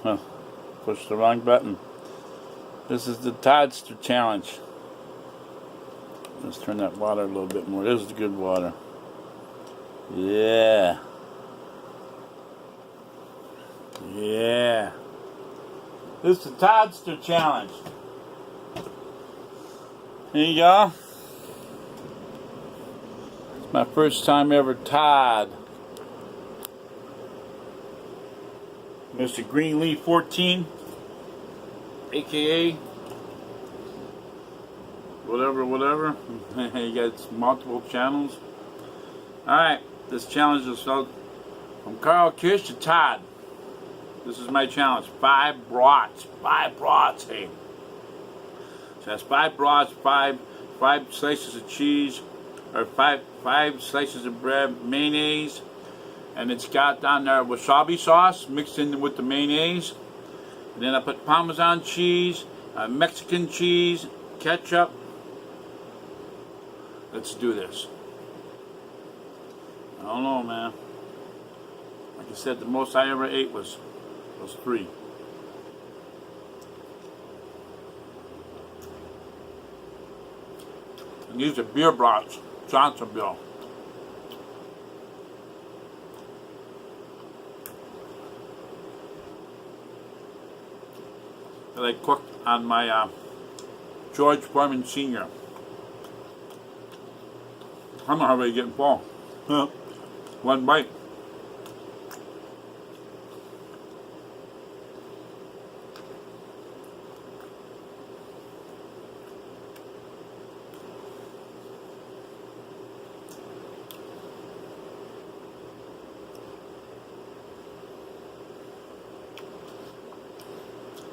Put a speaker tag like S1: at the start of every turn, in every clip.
S1: Huh. Pushed the wrong button. This is the Toadster challenge. Let's turn that water a little bit more. This is good water. Yeah. Yeah. This is the Toadster challenge. Here you go. It's my first time ever Todd. Mr. Greenleaf 14, aka whatever. You got multiple channels. Alright, this challenge is from Carl Kish to Todd. This is my challenge. 5 brats. 5 brats, hey. So that's 5 brats, five slices of cheese, or five slices of bread, mayonnaise, and it's got down there wasabi sauce mixed in with the mayonnaise. And then I put Parmesan cheese, Mexican cheese, ketchup. Let's do this. I don't know, man. Like I said, the most I ever ate was 3. And these are beer brats, Johnsonville. That I cooked on my George Foreman Sr. I'm already getting full. One bite.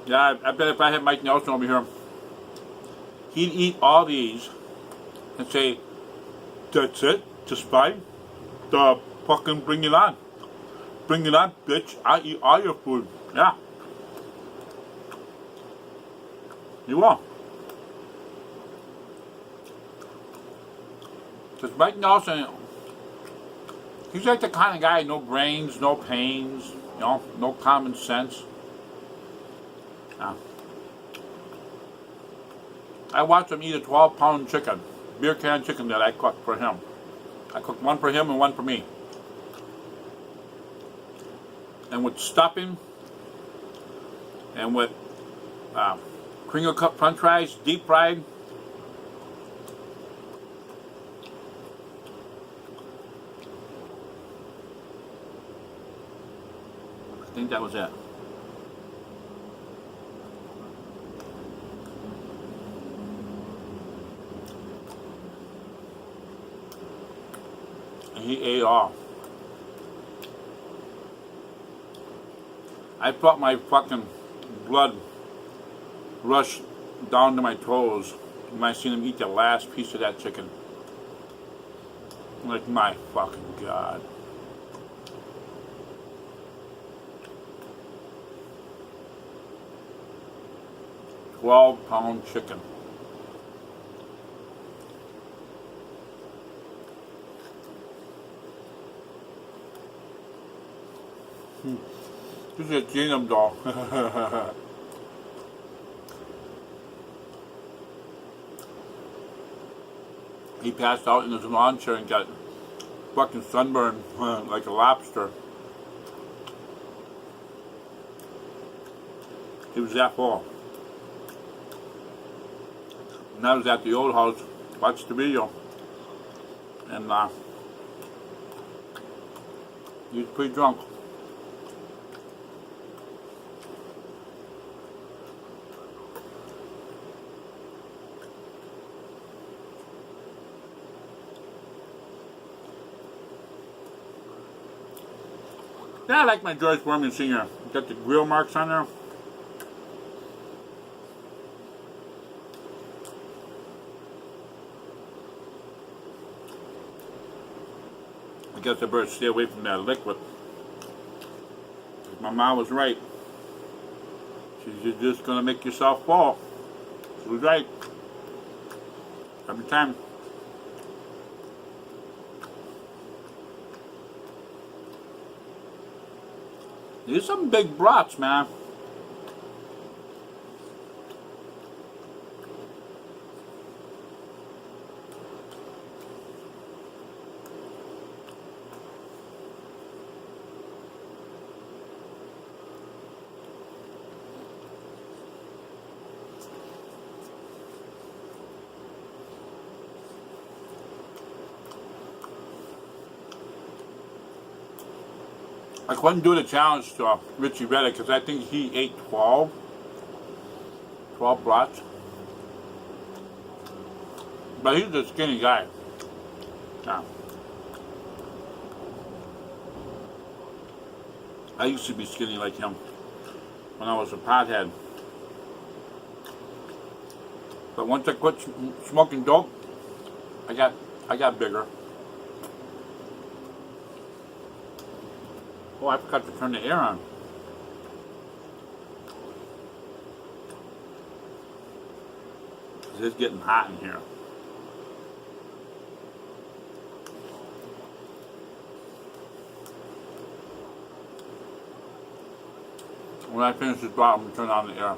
S1: Yeah, I bet if I had Mike Nelson over here, he'd eat all these and say, "That's it? Just 5? Fucking bring it on. Bring it on, bitch. I eat all your food." Yeah. You will. Because Mike Nelson, he's like the kind of guy, no brains, no pains, you know, no common sense. Yeah. I watched him eat a 12-pound chicken, beer can chicken that I cooked for him. I cooked one for him and one for me. And with stuffing, and with crinkle cut french fries, deep fried. I think that was it. And he ate all. I felt my fucking blood rush down to my toes when I seen him eat the last piece of that chicken. Like, my fucking God. £12-pound chicken. This is a Genome doll. He passed out in his lawn chair and got fucking sunburned like a lobster. He was that full. And I was at the old house, watched the video, and he was pretty drunk. Yeah, I like my George Foreman Sr. Got the grill marks on there. I guess I better stay away from that liquid. My mom was right. She's just gonna make yourself fall. She was right. Every time. These are some big brats, man. I couldn't do the challenge to Richie Reddick because I think he ate 12 brats. But he's a skinny guy. Yeah. I used to be skinny like him when I was a pothead. But once I quit smoking dope, I got bigger. Oh, I forgot to turn the air on. It's getting hot in here. When I finish this bottle, I'm going to turn on the air.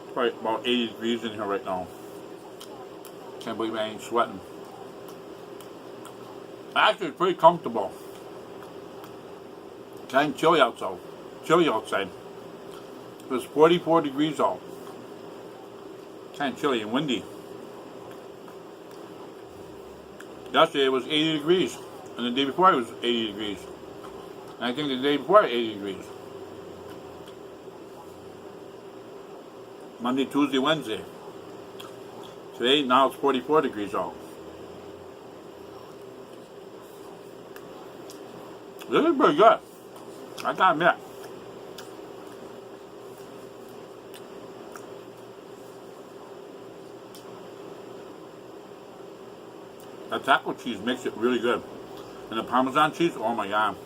S1: It's probably about 80 degrees in here right now. Can't believe I ain't sweating. Actually, it's pretty comfortable. It's kind of chilly outside. It was 44 degrees out. Kind of chilly and windy. Yesterday it was 80 degrees, and the day before it was 80 degrees. And I think the day before 80 degrees. Monday, Tuesday, Wednesday. Today, now it's 44 degrees out. This is pretty good. I gotta admit. The taco cheese makes it really good. And the Parmesan cheese, oh my God.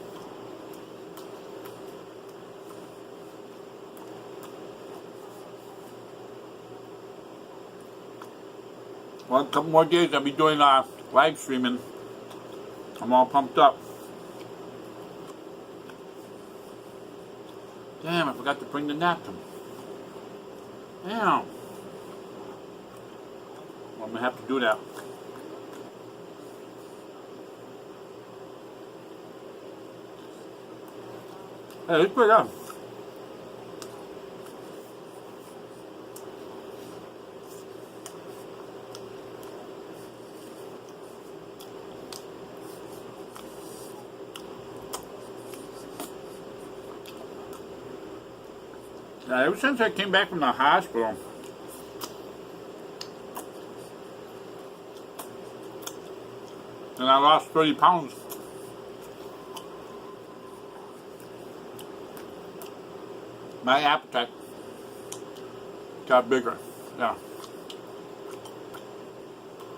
S1: Well, a couple more days I'll be doing live streaming. I'm all pumped up. Damn, I forgot to bring the napkin. Damn. Well, I'm gonna have to do that. Hey, it's pretty good. Ever since I came back from the hospital, and I lost 30 pounds, my appetite got bigger. Yeah.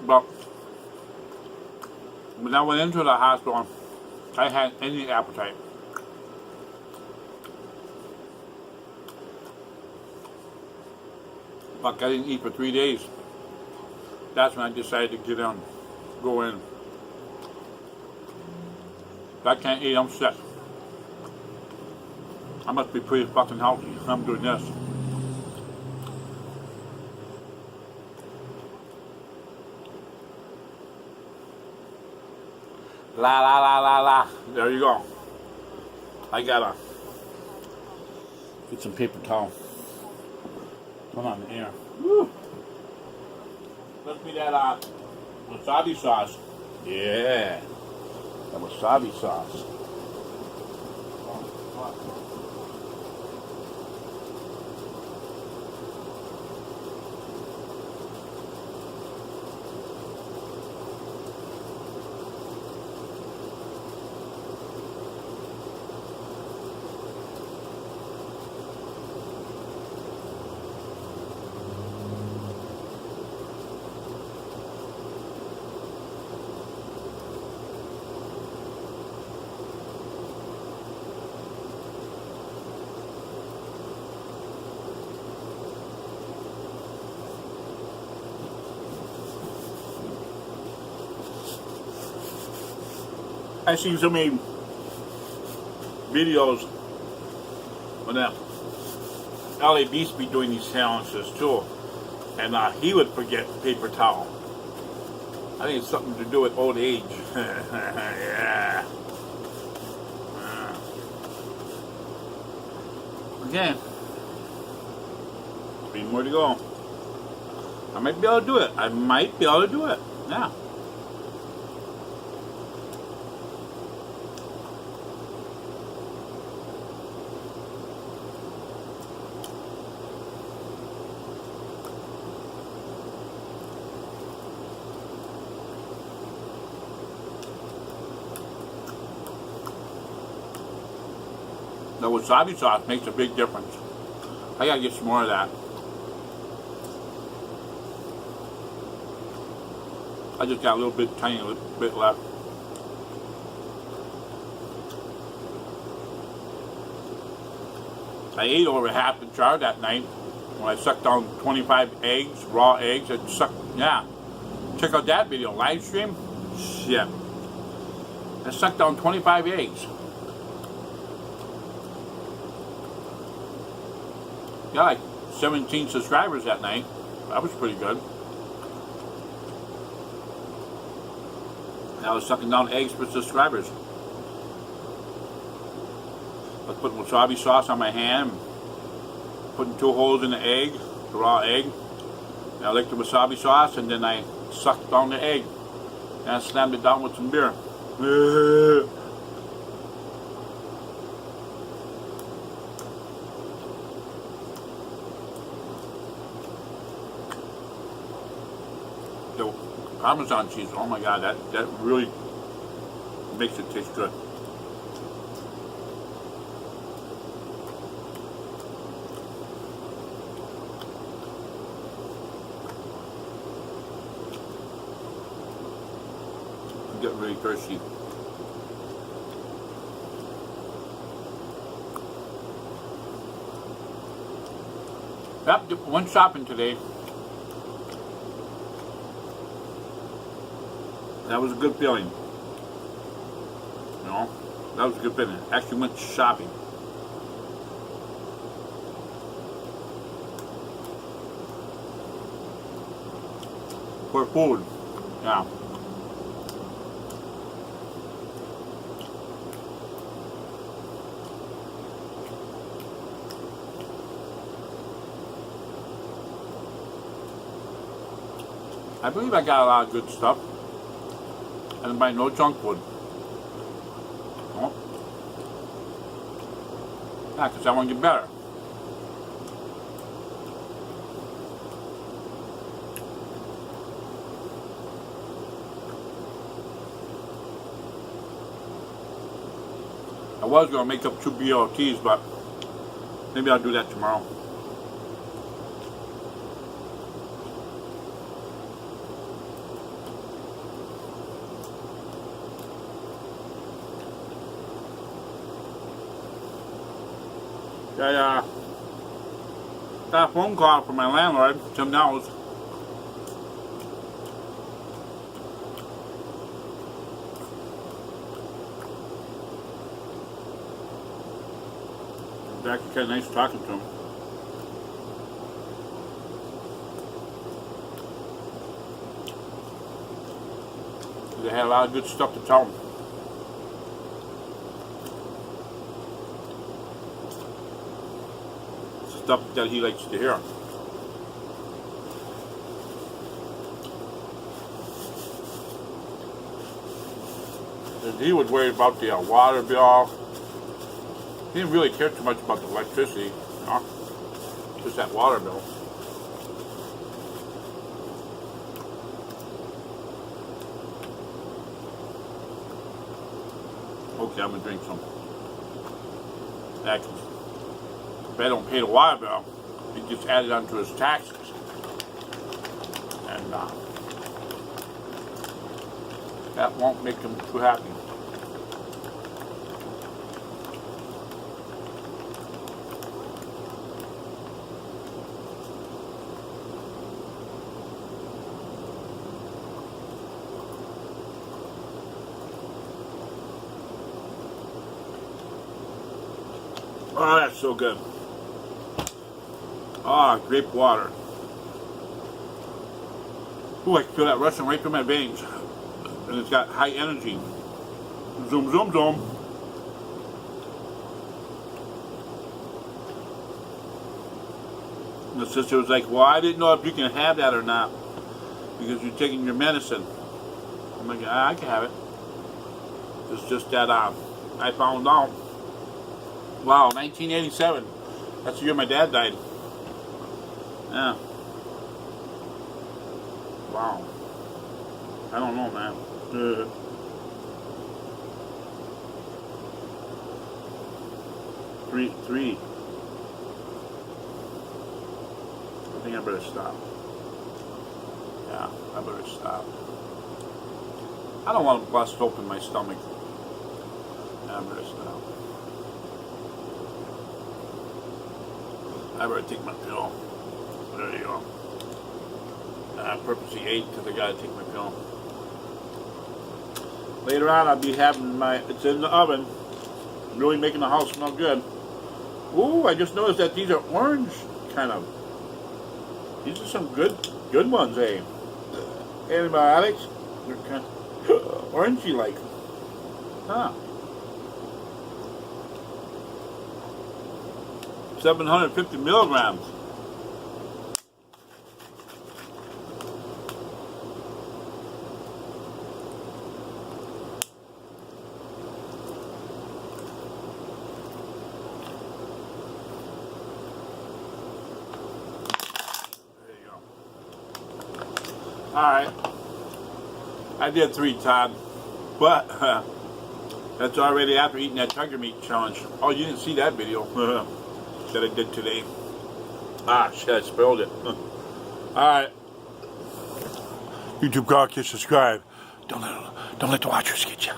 S1: But when I went into the hospital, I had any appetite. Like I didn't eat for 3 days. That's when I decided to go in. If I can't eat, I'm sick. I must be pretty fucking healthy. I'm doing this. La la la la la. There you go. I gotta get some paper towel. Come on, here. Woo. Let's be that wasabi sauce. Yeah. That wasabi sauce. I've seen so many videos when LA Beast be doing these challenges too, and he would forget paper towel. I think it's something to do with old age. Yeah. Okay. 3 more to go. I might be able to do it. I might be able to do it. Yeah. The wasabi sauce makes a big difference. I gotta get some more of that. I just got a little bit, tiny little bit left. I ate over half the jar that night when I sucked down 25 eggs, raw eggs. I sucked, yeah. Check out that video, live stream. Shit. I sucked down 25 eggs. Got like 17 subscribers that night. That was pretty good. And I was sucking down eggs for subscribers. I was putting wasabi sauce on my hand, putting 2 holes in the egg, the raw egg. And I licked the wasabi sauce, and then I sucked down the egg. And I slammed it down with some beer. The Parmesan cheese, oh my god, that really makes it taste good. I'm getting really thirsty. Yep, went shopping today. That was a good feeling. You know, that was a good feeling. Actually went shopping. For food. Yeah. I believe I got a lot of good stuff. And buy no junk food. Oh. Yeah, because I want to get better. I was going to make up 2 BLTs, but maybe I'll do that tomorrow. I got a phone call from my landlord. Tim knows. It's actually kind of nice talking to him. They had a lot of good stuff to tell him. Stuff that he likes to hear. And he was worried about the water bill. He didn't really care too much about the electricity, you know? Just that water bill. Okay, I'm gonna drink some. Actually, if I don't pay the water bill, it gets added onto his taxes. And that won't make him too happy. Oh, that's so good. Ah, grape water. Ooh, I can feel that rushing right through my veins. And it's got high energy. Zoom, zoom, zoom. The sister was like, well, I didn't know if you can have that or not because you're taking your medicine. I'm like, I can have it. It's just that I found out. Wow, 1987. That's the year my dad died. Yeah. Wow. I don't know, man. Three. I think I better stop. Yeah, I better stop. I don't want to bust open my stomach. Yeah, I better stop. I better take my pill. There you go. I purposely ate because I gotta take my pill. Later on, I'll be having it's in the oven. Really making the house smell good. Ooh, I just noticed that these are orange, kind of. These are some good ones, eh? Antibiotics. They're kind of orangey like. Huh. 750 milligrams. Alright, I did 3, Todd, but that's already after eating that tiger meat challenge. Oh, you didn't see that video that I did today. Ah, shit, I spoiled it. Alright, YouTube Carl Kish, subscribe. Don't let the watchers get you.